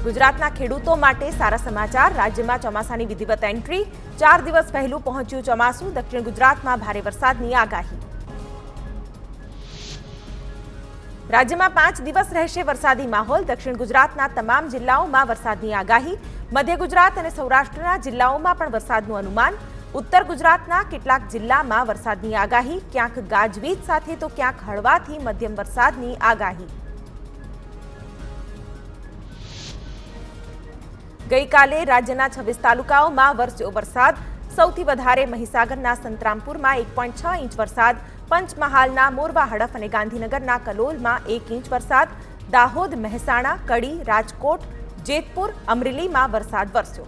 ગુજરાતના ખેડૂતો માટે સારા સમાચાર. રાજ્યમાં ચોમાસાની વિધિવત એન્ટ્રી. 4 દિવસ પહેલું પહોંચ્યું ચોમાસું. દક્ષિણ ગુજરાતમાં ભારે વરસાદની આગાહી. રાજ્યમાં 5 દિવસ રહેશે વરસાદી માહોલ. દક્ષિણ ગુજરાતના તમામ જિલ્લાઓમાં વરસાદની આગાહી. મધ્ય ગુજરાત અને સૌરાષ્ટ્રના જિલ્લાઓમાં પણ વરસાદનું અનુમાન. ઉત્તર ગુજરાતના કેટલાક જિલ્લામાં વરસાદની આગાહી. ક્યાંક ગાજવીજ સાથે તો ક્યાંક હળવાથી મધ્યમ વરસાદની આગાહી. ગઈકાલે રાજ્યના 26 તાલુકાઓમાં વરસ્યો વરસાદ. સૌથી વધારે મહીસાગરના સંતરામપુરમાં 1.6 ઇંચ વરસાદ, પંચમહાલના મોરવા હડફ અને ગાંધીનગરના કલોલમાં 1 ઇંચ વરસાદ, દાહોદ, મહેસાણા, કડી, રાજકોટ, જેતપુર, અમરેલીમાં વરસાદ વરસ્યો.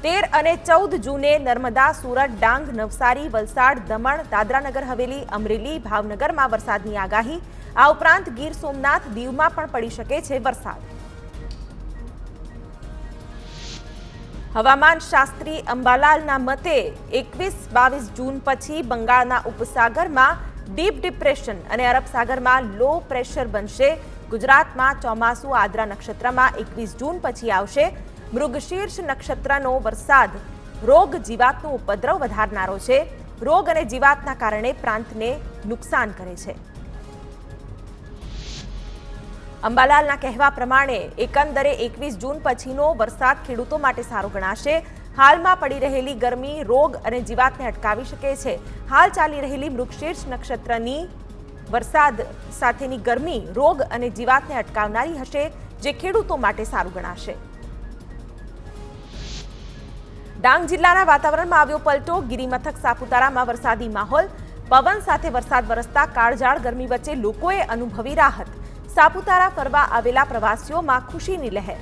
13 અને 14 જૂને નર્મદા, સુરત, ડાંગ, નવસારી, વલસાડ, દમણ, દાદરાનગર હવેલી, અમરેલી, ભાવનગરમાં વરસાદની આગાહી. આ ઉપરાંત ગીર સોમનાથ, દીવમાં પણ પડી શકે છે વરસાદ. હવામાન શાસ્ત્રી અંબાલાલના મતે 21-22 જૂન પછી બંગાળના ઉપસાગરમાં ડીપ ડિપ્રેશન અને અરબ સાગરમાં લો પ્રેશર બનશે. ગુજરાતમાં ચોમાસું આદ્રા નક્ષત્રમાં 21 જૂન પછી આવશે. મૃગશીર્ષ નક્ષત્રનો વરસાદ રોગ જીવાતનો ઉપદ્રવ વધારનારો છે. રોગ અને જીવાતના કારણે પ્રાંતને નુકસાન કરે છે. અંબાલાલના કહેવા પ્રમાણે એકંદરે 21 જૂન પછીનો વરસાદ ખેડૂતો માટે સારો ગણાશે. હાલમાં પડી રહેલી ગરમી રોગ અને જીવાતને અટકાવી શકે છે. હાલ ચાલી રહેલી મૃગશીર્ષ નક્ષત્રની વરસાદ સાથેની ગરમી રોગ અને જીવાતને અટકાવનારી હશે, જે ખેડૂતો માટે સારું ગણાશે. ડાંગ જિલ્લાના વાતાવરણમાં આવ્યો પલટો. ગિરિમથક સાપુતારામાં વરસાદી માહોલ. પવન સાથે વરસાદ વરસતા કાળઝાળ ગરમી વચ્ચે લોકોએ અનુભવી રાહત. સાપુતારા ફરવા આવેલા પ્રવાસીઓમાં ખુશીની લહેર.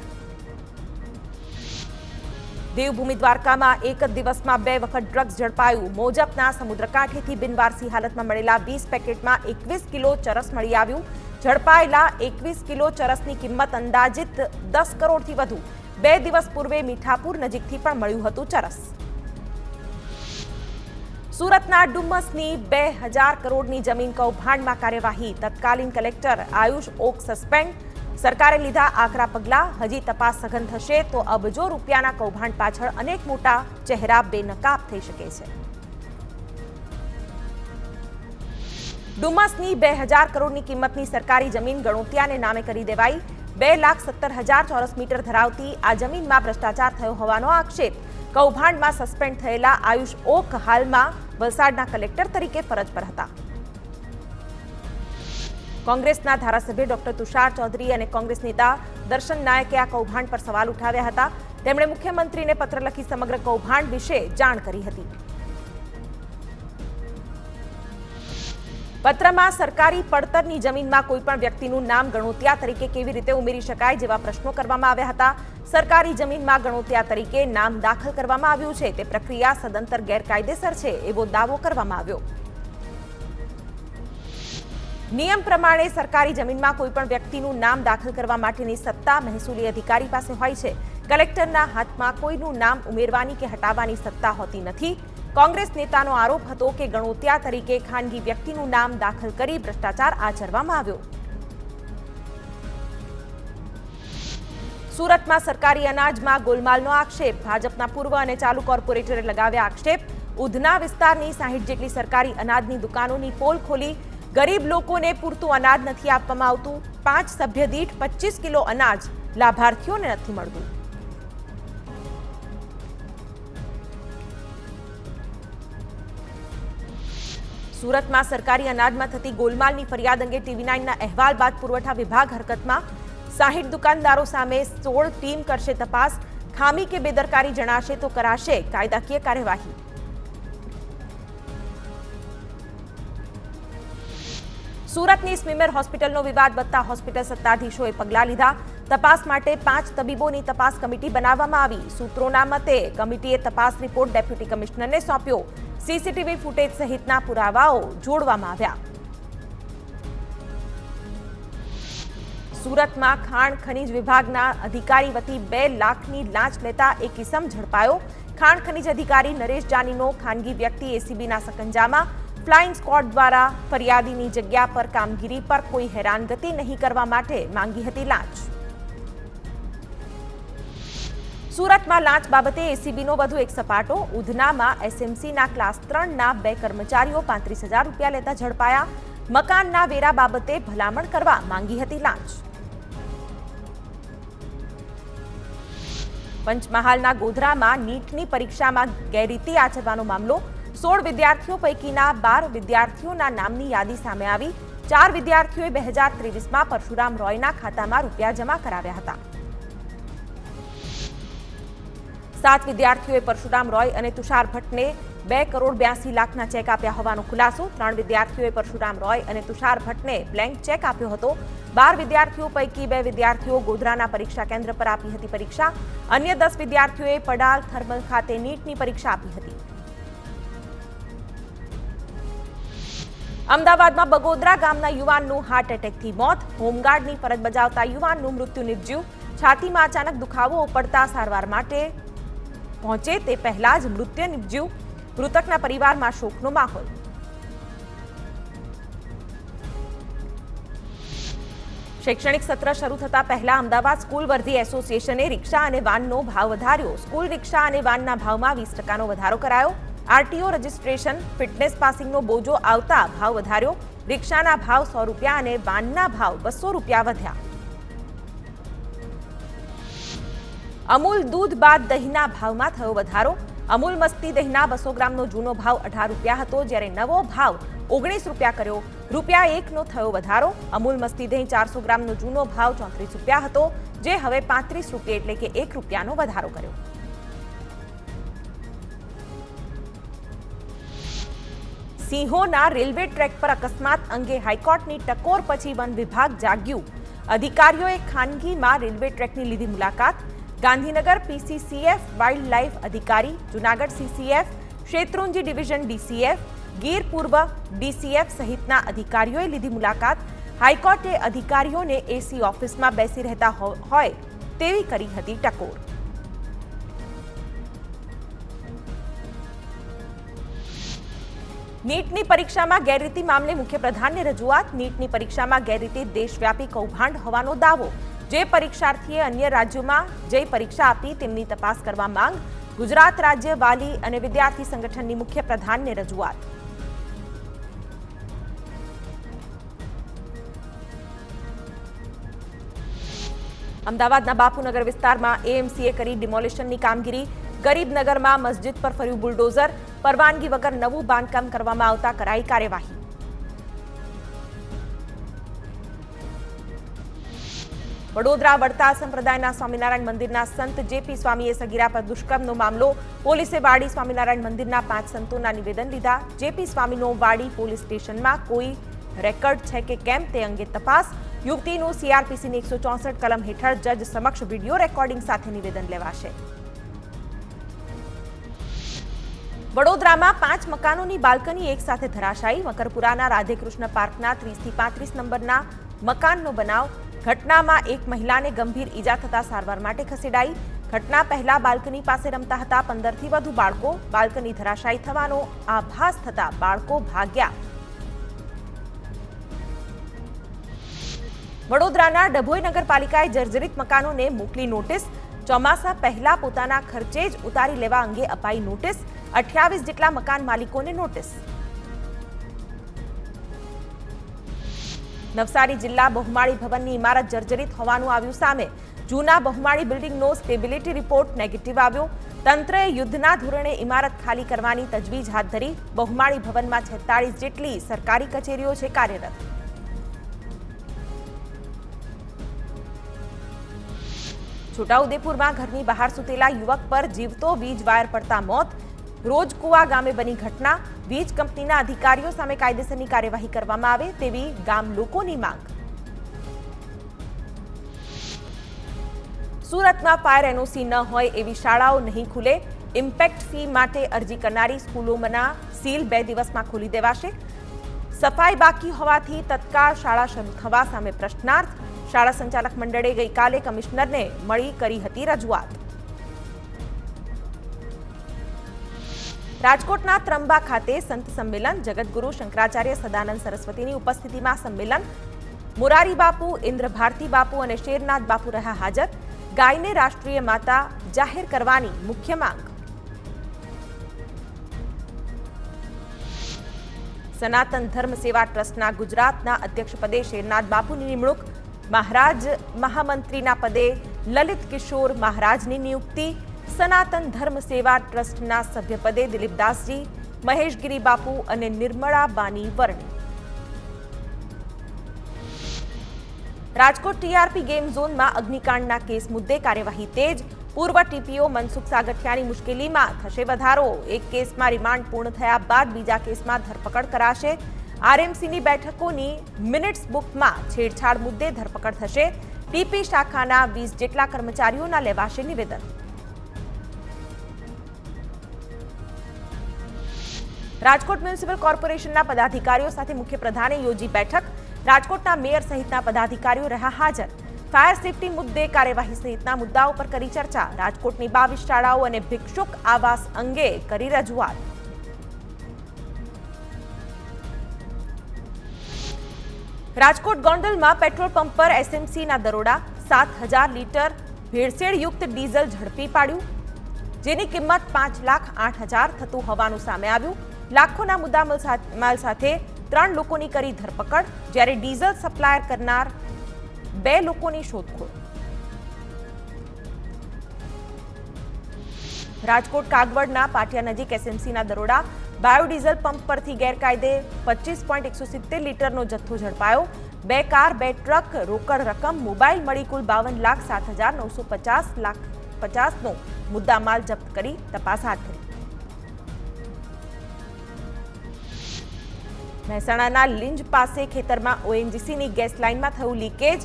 દેવભૂમિ દ્વારકામાં એક જ દિવસમાં 2 વખત ડ્રગ્સ ઝડપાયું. મોજપના સમુદ્રકાંઠેથી બિનવારસી હાલતમાં મળેલા 20 પેકેટમાં 21 કિલો ચરસ મળી આવ્યું. ઝડપાયેલા 21 કિલો ચરસની કિંમત અંદાજિત 10 કરોડથી વધુ. 2 દિવસ પૂર્વે મીઠાપુર નજીકથી પણ મળ્યું હતું ચરસ. સુરતના ડુમસની 2000 કરોડની જમીન કૌભાંડમાં કાર્યવાહી. તત્કાલીન કલેક્ટર આયુષ ઓક સસ્પેન્ડ. સરકારે લીધા આકરા પગલાં. હજી તપાસ સઘન થશે તો અબજો રૂપિયાના કૌભાંડ પાછળ અનેક મોટા ચહેરા બેનકાબ થઈ શકે છે. ડુમસની 2000 કરોડની કિંમતની સરકારી જમીન ગણોતિયાને નામે કરી દેવાઈ. 2,70,000 ચોરસ મીટર ધરાવતી આ જમીનમાં ભ્રષ્ટાચાર થયો હોવાનો આક્ષેપ. કૌભાંડમાં સસ્પેન્ડ થયેલા આયુષ ઓક હાલમાં વલસાડના કલેક્ટર તરીકે ફરજ પર હતા. કોંગ્રેસના ધારાસભ્ય ડોક્ટર તુષાર ચૌધરી અને કોંગ્રેસ નેતા દર્શન નાયકે આ કૌભાંડ પર સવાલ ઉઠાવ્યા હતા. તેમણે મુખ્યમંત્રીને પત્ર લખી સમગ્ર કૌભાંડ વિશે જાણ કરી હતી. પત્રમાં સરકારી પડતરની જમીનમાં કોઈપણ વ્યક્તિનું નામ ગણોતિયા તરીકે કેવી રીતે ઉમેરી શકાય જેવા પ્રશ્નો કરવામાં આવ્યા હતા. સરકારી જમીનમાં ગણોતિયા તરીકે નામ દાખલ કરવામાં આવ્યું છે તે પ્રક્રિયા સદંતર ગેરકાયદેસર છે એવો દાવો કરવામાં આવ્યો. નિયમ પ્રમાણે સરકારી જમીનમાં કોઈપણ વ્યક્તિનું નામ દાખલ કરવા માટેની સત્તા મહેસૂલી અધિકારી પાસે હોય છે. કલેક્ટરના હાથમાં કોઈનું નામ ઉમેરવાની કે હટાવવાની સત્તા હોતી નથી. કોંગ્રેસ નેતાનો આરોપ હતો કે ગણોતિયા તરીકે ખાનગી વ્યક્તિનું નામ દાખલ કરી ભ્રષ્ટાચાર આચરવામાં આવ્યો. સુરતમાં સરકારી અનાજમાં ગોલમાલનો આક્ષેપ. ભાજપના પૂર્વ અને ચાલુ કોર્પોરેટરે લગાવ્યા આક્ષેપ. ઉધના વિસ્તારની 60 જેટલી સરકારી અનાજની દુકાનોની પોલ ખોલી. ગરીબ લોકોને પૂરતું અનાજ નથી આપવામાં આવતું. 5 સભ્ય દીઠ 25 કિલો અનાજ લાભાર્થીઓને નથી મળતું. સુરતમાં સરકારી અનાજમાં થતી ગોલમાલની ફરિયાદ અંગે TV9ના અહેવાલ બાદ પુરવઠા વિભાગ હરકતમાં. 60 દુકાનદારો સામે 16 ટીમ કરશે તપાસ. ખામી કે બેદરકારી જણાશે તો કરાશે કાયદાકીય કાર્યવાહી. સુરતની સ્મીમેર હોસ્પિટલનો વિવાદ વધતા હોસ્પિટલ સત્તાધીશોએ પગલાં લીધા. તપાસ માટે 5 તબીબોની તપાસ કમિટી બનાવવામાં આવી. સૂત્રોના મતે કમિટીએ તપાસ રિપોર્ટ ડેપ્યુટી કમિશનરને સોંપ્યો. સીસીટીવી ફૂટેજ સહિતના પુરાવાઓ જોડવામાં આવ્યા. સુરતમાં ખાણ ખનીજ વિભાગના અધિકારી વતી 2 લાખની લાંચ લેતા એક ઇસમ ઝડપાયો. ખાણ ખનીજ અધિકારી નરેશ જાનીનો ખાનગી વ્યક્તિ એસીબીના સકંજામાં. ફ્લાઇંગ સ્ક્વોડ દ્વારા ફરિયાદીની જગ્યા પર કામગીરી પર કોઈ હેરાનગતિ નહીં કરવા માટે માંગી હતી લાંચ. સુરતમાં લાંચ બાબતે એસીબીનો વધુ એક સપાટો. ઉધનામાં એસએમસીના ક્લાસ 3ના 2 કર્મચારીઓ 35,000 રૂપિયા લેતા ઝડપાયા. મકાનના વેરા બાબતે ભલામણ કરવા માંગી હતી લાંચ. પંચમહાલના ગોધરામાં નીટની પરીક્ષામાં ગેરરીતિ આચરવાનો મામલો. 16 વિદ્યાર્થીઓ પૈકીના 12 વિદ્યાર્થીઓના નામની યાદી સામે આવી. 4 વિદ્યાર્થીઓએ 2023માં પરશુરામ રોયના ખાતામાં રૂપિયા જમા કરાવ્યા હતા. 7 વિદ્યાર્થીઓએ પરશુરામ રોય અને તુષાર ભટ્ટને 2 કરોડ 82 લાખના ચેક આપ્યા હોવાનો ખુલાસો. 3 વિદ્યાર્થીઓએ પરશુરામ રોય અને તુષાર ભટ્ટને બ્લેન્ક ચેક આપ્યો હતો. 12 વિદ્યાર્થીઓ પૈકી 2 વિદ્યાર્થીઓ ગોધરાના પરીક્ષા કેન્દ્ર પર આપી હતી પરીક્ષા. અન્ય 10 વિદ્યાર્થીઓએ પડાલ થર્મલ ખાતે નીટની પરીક્ષા આપી હતી. અમદાવાદમાં બગોદરા ગામના યુવાનનું હાર્ટ એટેકથી મોત. હોમગાર્ડની ફરજ બજાવતા યુવાનનું મૃત્યુ નિપજ્યું. છાતીમાં અચાનક દુખાવો ઉપડતા સારવાર માટે પહોંચે તે પહેલા જ મૃત્યુ નિપજ્યું. મૃતકના પરિવારમાં શોકનો માહોલ. શૈક્ષણિક સત્ર શરૂ થતા પહેલા અમદાવાદ સ્કૂલ વર્ધી એસોસિએશને રિક્ષા અને વાનનો ભાવ વધાર્યો. સ્કૂલ રિક્ષા અને વાનના ભાવમાં 20% વધારો કરાયો. આરટીઓ રજીસ્ટ્રેશન, ફિટનેસ પાસિંગનો બોજો આવતા ભાવ વધાર્યો. રિક્ષાના ભાવ 100 રૂપિયા અને વાનના ભાવ 200 રૂપિયા વધ્યા. અમૂલ દૂધ બાદ દહીંના ભાવમાં થયો વધારો. અમૂલ મસ્તી દહીંના 200 ગ્રામનો જૂનો ભાવ 18 રૂપિયા હતો, જ્યારે નવો ભાવ 19 રૂપિયા કર્યો. ₹1નો થયો વધારો. અમૂલ મસ્તી દહીં 400 ગ્રામનો જૂનો ભાવ 34 રૂપિયા હતો, જે હવે 35 રૂપિયા એટલે કે ₹1નો વધારો કર્યો. સિંહોના રેલવે ટ્રેક પર અકસ્માત અંગે હાઈકોર્ટની ટકોર પછી વન વિભાગ જાગ્યું. અધિકારીઓએ ખાનગીમાં રેલવે ટ્રેકની લીધી મુલાકાત. ગાંધીનગર પીસીસીએફ વાઇલ્ડ લાઇફ અધિકારી, Junagadh CCF, Shetrunji division DCF, Gir પૂર્વ ડીસીએફ સહિતના અધિકારીઓએ લીધી મુલાકાત. હાઈકોર્ટે અધિકારીઓને એસી ઓફિસમાં બેસી રહેતા હોય તેવી કરી હતી ટકોર. નીટની પરીક્ષામાં ગેરરીતિ મામલે મુખ્યપ્રધાનને રજૂઆત. નીટની પરીક્ષામાં ગેરરીતિ દેશવ્યાપી કૌભાંડ હોવાનો દાવો. જે પરીક્ષાર્થીએ અન્ય રાજ્યોમાં જઈ પરીક્ષા આપી તેમની તપાસ કરવા માંગ. ગુજરાત રાજ્ય વાલી અને વિદ્યાર્થી સંગઠનની મુખ્યપ્રધાનને રજૂઆત. અમદાવાદના બાપુનગર વિસ્તારમાં એએમસીએ કરી ડિમોલિશનની કામગીરી. ગરીબનગરમાં મસ્જિદ પર ફર્યું બુલડોઝર. પરવાનગી વગર નવું બાંધકામ કરવામાં આવતા કરાઈ કાર્યવાહી. વડોદરા વડતાલ સંપ્રદાયના સ્વામિનારાયણ મંદિરના સંત જેપી સ્વામીએ સગીરા પર દુષ્કર્મનો મામલો. પોલીસે વાડી સ્વામિનારાયણ મંદિરના 5 સંતોના નિવેદન લીધા. જેપી સ્વામીનો વાડી પોલીસ સ્ટેશનમાં કોઈ રેકર્ડ છે કે કેમ તે અંગે તપાસ. યુવતીનું સીઆરપીસીની 164 કલમ હેઠળ જજ સમક્ષ વિડીયો રેકોર્ડિંગ સાથે નિવેદન લેવાશે. વડોદરામાં 5 મકાનોની બાલ્કની એક સાથે ધરાશાયી. મકરપુરાના રાધેકૃષ્ણ પાર્કના 30 થી 35 નંબરના મકાનનો બનાવ. ઘટનામાં એક મહિલાને ગંભીર ઈજા થતા સારવાર માટે ખસેડાઈ. ઘટના પહેલા બાલ્કની પાસે રમતા હતા 15 થી વધુ બાળકો. બાલ્કની ધરાશાયી થવાનો આભાસ થતા બાળકો ભાગ્યા. વડોદરાના ડભોઈ નગરપાલિકાએ જર્જરિત મકાનોને મોકલી નોટિસ. ચોમાસા પહેલા પોતાના ખર્ચે જ ઉતારી લેવા અંગે અપાઈ નોટિસ. 28 જેટલા મકાન માલિકોને નોટિસ. નવસારી જિલ્લા બહુમાળી ભવનની ઇમારત જર્જરિત હોવાનું આવ્યું સામે. જૂના બહુમાળી બિલ્ડિંગનો સ્ટેબિલિટી રિપોર્ટ નેગેટિવ આવ્યો. તંત્રએ યુદ્ધના ધોરણે ઇમારત ખાલી કરવાની તજવીજ હાથ ધરી. બહુમાળી ભવનમાં 46 જેટલી સરકારી કચેરીઓ છે કાર્યરત. છોટાઉદેપુરમાં ઘરની બહાર સૂતેલા યુવક પર જીવતો વીજ વાયર પડતા મોત. રોજકુવા ગામે બની ઘટના. વીજ કંપનીના અધિકારીઓ સામે કાયદેસરની કાર્યવાહી કરવામાં આવે તેવી ગામ લોકોની માંગ. સુરતમાં ફાયર એનઓસી ન હોય એવી શાળાઓ નહીં ખુલે. ઇમ્પેક્ટ ફી માટે અરજી કરનારી સ્કૂલોના સીલ 2 દિવસમાં ખોલી દેવાશે. સફાઈ બાકી હોવાથી તત્કાળ શાળા શરૂ થવા સામે પ્રશ્નાર્થ. શાળા સંચાલક મંડળે ગઈકાલે કમિશનરને મળી કરી હતી રજૂઆત. રાજકોટના ત્રંબા ખાતે સંત સંમેલન, જગતગુરુ શંકરાચાર્ય સદાનંદ સરસ્વતીની ઉપસ્થિતિમાં સંમેલન, મોરારી બાપુ, ઇન્દ્ર ભારતી બાપુ અને શેરનાથ બાપુ રહ્યા હાજર. ગાયને રાષ્ટ્રીય માતા જાહેર કરવાની મુખ્ય માંગ. સનાતન ધર્મ સેવા ટ્રસ્ટના ગુજરાતના અધ્યક્ષપદે શેરનાથ બાપુની નિમણૂક. મહારાજ મહામંત્રીના પદે લલિત કિશોર મહારાજની નિયુક્તિ. સનાતન ધર્મ સેવા ટ્રસ્ટના સભ્યપદે દિલીપદાસજી, મહેશગીરી બાપુ અને નિર્મળા બાની વરણી. રાજકોટ ટીઆરપી ગેમ ઝોનમાં અગ્નિકાંડના કેસ મુદ્દે કાર્યવાહી તેજ. પૂર્વ ટીપીઓ મનસુખ સાગઠિયાની મુશ્કેલીમાં થશે વધારો. એક કેસમાં રિમાન્ડ પૂર્ણ થયા બાદ બીજા કેસમાં ધરપકડ કરાશે. આરએમસીની બેઠકોની મિનિટ્સ બુકમાં છેડછાડ મુદ્દે ધરપકડ થશે. ટીપી શાખાના 20 જેટલા કર્મચારીઓના લેવાશે નિવેદન. રાજકોટ મ્યુનિસિપલ કોર્પોરેશનના પદાધિકારીઓ સાથે મુખ્યપ્રધાને યોજી બેઠક. રાજકોટના મેયર સહિતના પદાધિકારીઓ રહ્યા હાજર. ફાયર સેફટી મુદ્દે કાર્યવાહી સહિતના મુદ્દાઓ પર કરી ચર્ચા. રાજકોટની 22 શાળાઓ અને ભિક્ષુક આવાસ અંગે કરી રજૂઆત. રાજકોટ ગોંડલમાં પેટ્રોલ પંપ પર એસએમસીના દરોડા. 7,000 લીટર ભેળસેળયુક્ત ડીઝલ ઝડપી પાડ્યું, જેની કિંમત 5,08,000 થતું હોવાનું સામે આવ્યું. લાખોના મુદ્દામાલ સાથે 3 લોકોની કરી ધરપકડ, જ્યારે ડીઝલ સપ્લાયર કરનાર 2 લોકોની શોધખોળ. રાજકોટ કાગવડના પાટિયા નજીક એસએમસીના દરોડા. બાયોડીઝલ પંપ પરથી ગેરકાયદે 25.170 લીટરનો જથ્થો ઝડપાયો. 2 કાર, 2 ટ્રક, રોકડ રકમ, મોબાઈલ મળી કુલ 52,07,950નો મુદ્દામાલ જપ્ત કરી તપાસ હાથ ધરી. મહેસાણાના લીંજ પાસે ખેતરમાં ઓએનજીસીની ગેસ લાઇનમાં થયું લીકેજ.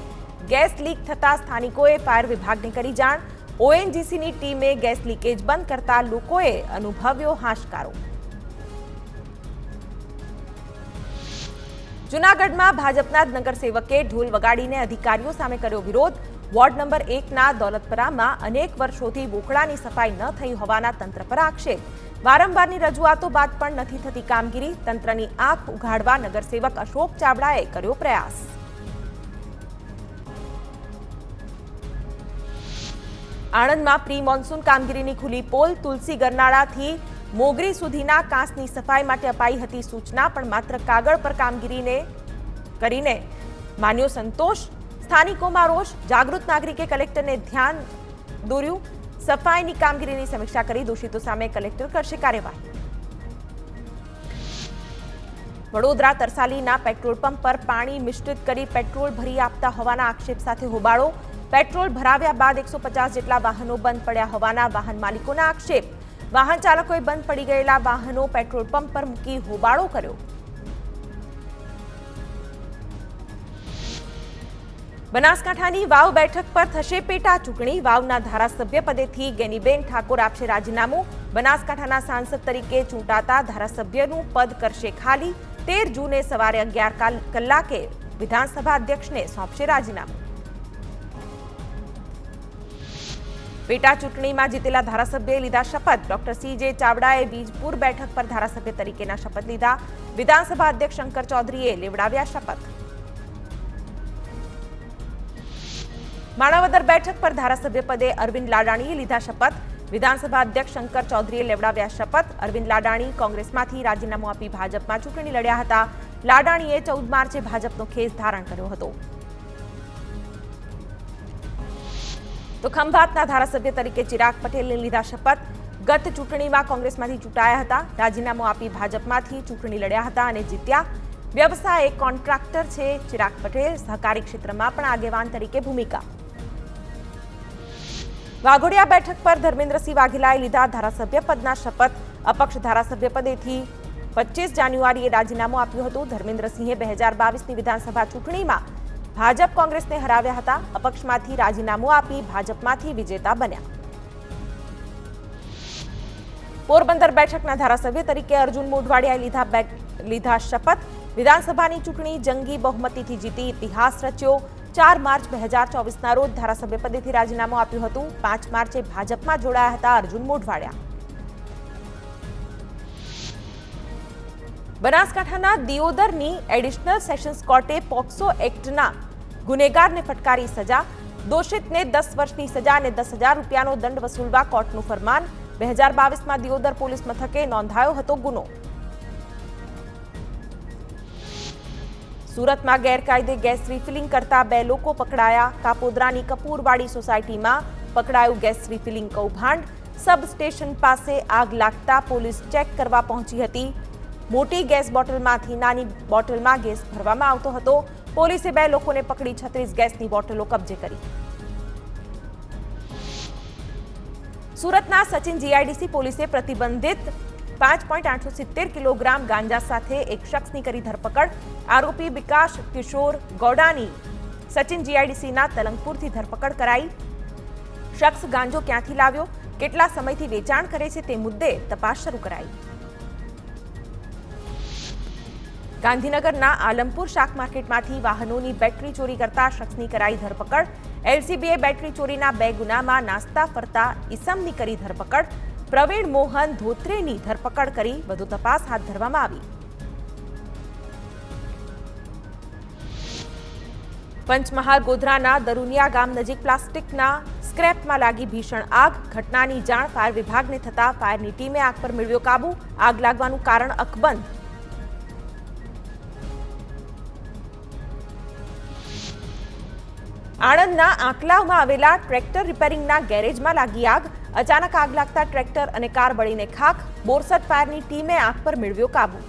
ગેસ લીક થતા સ્થાનિકોએ ફાયર વિભાગને કરી જાણ. ઓએનજીસીની ટીમે ગેસ લીકેજ બંધ કરતા લોકોએ અનુભવ્યો હાશકારો. જૂનાગઢમાં ભાજપના જ નગરસેવકે ઢોલ વગાડીને અધિકારીઓ સામે કર્યો વિરોધ. વોર્ડ નંબર 1ના દોલતપરામાં અનેક વર્ષોથી બોકડાની સફાઈ ન થઈ હોવાના તંત્ર પર આક્ષેપ. વારંવારની રજૂઆતો બાદ પણ નથી થતી કામગીરી. તંત્રની આંખ ઉઘાડવા નગરસેવક અશોક ચાવડાએ કર્યો પ્રયાસ. આણંદમાં પ્રી મોન્સૂન કામગીરીની ખુલ્લી પોલ. તુલસી ગરનાળાથી મોગરી સુધીના કાંસની સફાઈ માટે અપાઈ હતી સૂચના, પણ માત્ર કાગળ પર કામગીરીને કરીને માન્યો સંતોષ. સ્થાનિકોમાં રોષ. જાગૃત નાગરિકે કલેક્ટરને ધ્યાન દોર્યું. સફાઈની કામગીરીની સમીક્ષા કરી દોષિતો સામે કલેક્ટર કરશે કાર્યવાહી. વડોદરા તરસાલીના પેટ્રોલ પંપ પર પાણી મિશ્રિત કરી પેટ્રોલ ભરી આપતા હોવાના આક્ષેપ સાથે હોબાળો. પેટ્રોલ ભરાવ્યા બાદ 150 જેટલા વાહનો બંધ પડ્યા હોવાના વાહન માલિકોના આક્ષેપ. વાહન ચાલકોએ બંધ પડી ગયેલા વાહનો પેટ્રોલ પંપ પર મૂકી હોબાળો કર્યો. બનાસકાંઠાની વાવ બેઠક પર થશે પેટા ચૂંટણી. વાવના ધારાસભ્ય પદેથી ગેનીબેન ઠાકોર આપશે રાજીનામું. બનાસકાંઠાના સાંસદ તરીકે ચૂંટાતા ધારાસભ્યનું પદ કરશે ખાલી. 13 જૂને સવારે 11 કલાકે વિધાનસભા અધ્યક્ષને સોંપશે રાજીનામું. પેટા ચૂંટણીમાં જીતેલા ધારાસભ્યએ લીધા શપથ. ડોક્ટર CJ ચાવડાએ વીજપુર બેઠક પર ધારાસભ્ય તરીકેના શપથ લીધા. વિધાનસભા અધ્યક્ષ શંકર ચૌધરીએ લેવડાવ્યા શપથ. માણાવદર બેઠક પર ધારાસભ્ય પદે અરવિંદ લાડાણીએ લીધા શપથ. વિધાનસભા અધ્યક્ષ શંકર ચૌધરીએ લેવડાવ્યા શપથ. અરવિંદ લાડાણી કોંગ્રેસમાંથી રાજીનામું આપી ભાજપમાં ચૂંટણી લડ્યા હતા. લાડાણીએ 14 માર્ચે ભાજપનો ખેસ ધારણ કર્યો હતો. તો ખંભાતના ધારાસભ્ય તરીકે ચિરાગ પટેલને લીધા શપથ. ગત ચૂંટણીમાં કોંગ્રેસમાંથી ચૂંટાયા હતા. રાજીનામું આપી ભાજપમાંથી ચૂંટણી લડ્યા હતા અને જીત્યા. વ્યવસાય કોન્ટ્રાક્ટર છે ચિરાગ પટેલ. સહકારી ક્ષેત્રમાં પણ આગેવાન તરીકે ભૂમિકા. વાઘોડિયા બેઠક પર ધર્મેન્દ્રસિંહ વાઘેલાએ લીધા ધારાસભ્ય પદના શપથ. અપક્ષ ધારાસભ્ય પદેથી 25 જાન્યુઆરીએ રાજીનામું આપ્યું હતું. ધર્મેન્દ્રસિંહે 2022ની વિધાનસભા ચૂંટણીમાં ભાજપ કોંગ્રેસને હરાવ્યા હતા. અપક્ષમાંથી રાજીનામું આપી ભાજપમાંથી વિજેતા બન્યા. પોરબંદર બેઠકના ધારાસભ્ય તરીકે અર્જુન મોઢવાડિયાએ લીધા શપથ. વિધાનસભાની ચૂંટણી જંગી બહુમતીથી જીતી ઇતિહાસ રચ્યો. 4 માર્ચ 2024ના રોજ ધારાસભ્ય પદેથી રાજીનામું આપ્યું હતું. 5 માર્ચે ભાજપમાં જોડાયા હતા અર્જુન મોઢવાડિયા. બનાસકાંઠાના દિયોદરની એડિશનલ સેશન્સ કોર્ટે પોક્સો એક્ટના ગુનેગારને ફટકારી સજા, દોષિતને 10 વર્ષની સજા અને 10,000 રૂપિયાનો દંડ વસૂલવા કોર્ટનું ફરમાન। 2022માં દિયોદર પોલીસ મથકે નોંધાયો હતો ગુનો। સુરતમાં ગેરકાયદે ગેસ રિફિલિંગ કરતા 2 લોકો પકડાયા। કાપોદ્રાની કપૂરવાડી સોસાયટીમાં પકડાયું ગેસ રિફિલિંગ કૌભાંડ। સબ સ્ટેશન પાસે આગ લાગતા પોલીસ ચેક કરવા પહોંચી હતી। મોટી ગેસ બોટલમાંથી નાની બોટલમાં ગેસ ભરવામાં આવતો હતો। પોલીસે 2 લોકોને પકડી 36 ગેસની બોટલો કબજે કરી। સુરતના સચિન જીઆઈડીસી પોલીસે પ્રતિબંધિત 5.870 કિલોગ્રામ ગાંજા સાથે એક શખ્સની કરી ધરપકડ। આરોપી વિકાસ કિશોર ગૌડાની સચિન જીઆઈડીસીના તલંગપુરથી ધરપકડ કરાઈ। શખ્સ ગાંજો ક્યાંથી લાવ્યો, કેટલા સમયથી વેચાણ કરે છે તે મુદ્દે તપાસ શરૂ કરાઈ। ગાંધીનગરના આલમપુર શાક માર્કેટમાંથી વાહનોની બેટરી ચોરી કરતા શખ્સની કરાઈ ધરપકડ। એલસીબીએ બેટરી ચોરીના 2 ગુનામાં નાસ્તા ફરતા ઈસમની કરી ધરપકડ। પ્રવીણ મોહન ધોત્રેની ધરપકડ કરી વધુ તપાસ હાથ ધરવામાં આવી। પંચમહાલ ગોધરાના દરુનિયા ગામ નજીક પ્લાસ્ટિકના સ્ક્રેપમાં લાગી ભીષણ આગ। ઘટનાની જાણ ફાયર વિભાગને થતા ફાયરની ટીમે આગ પર મેળવ્યો કાબુ। આગ લાગવાનું કારણ અકબંધ। આણંદના આંકલાવમાં આવેલા ટ્રેક્ટર રિપેરિંગના ગેરેજમાં લાગી આગ। અચાનક આગ લાગતા ટ્રેક્ટર અને કાર બળીને ખાખ। બોરસદ ફાયરની ટીમે આગ પર મેળવ્યો કાબુ।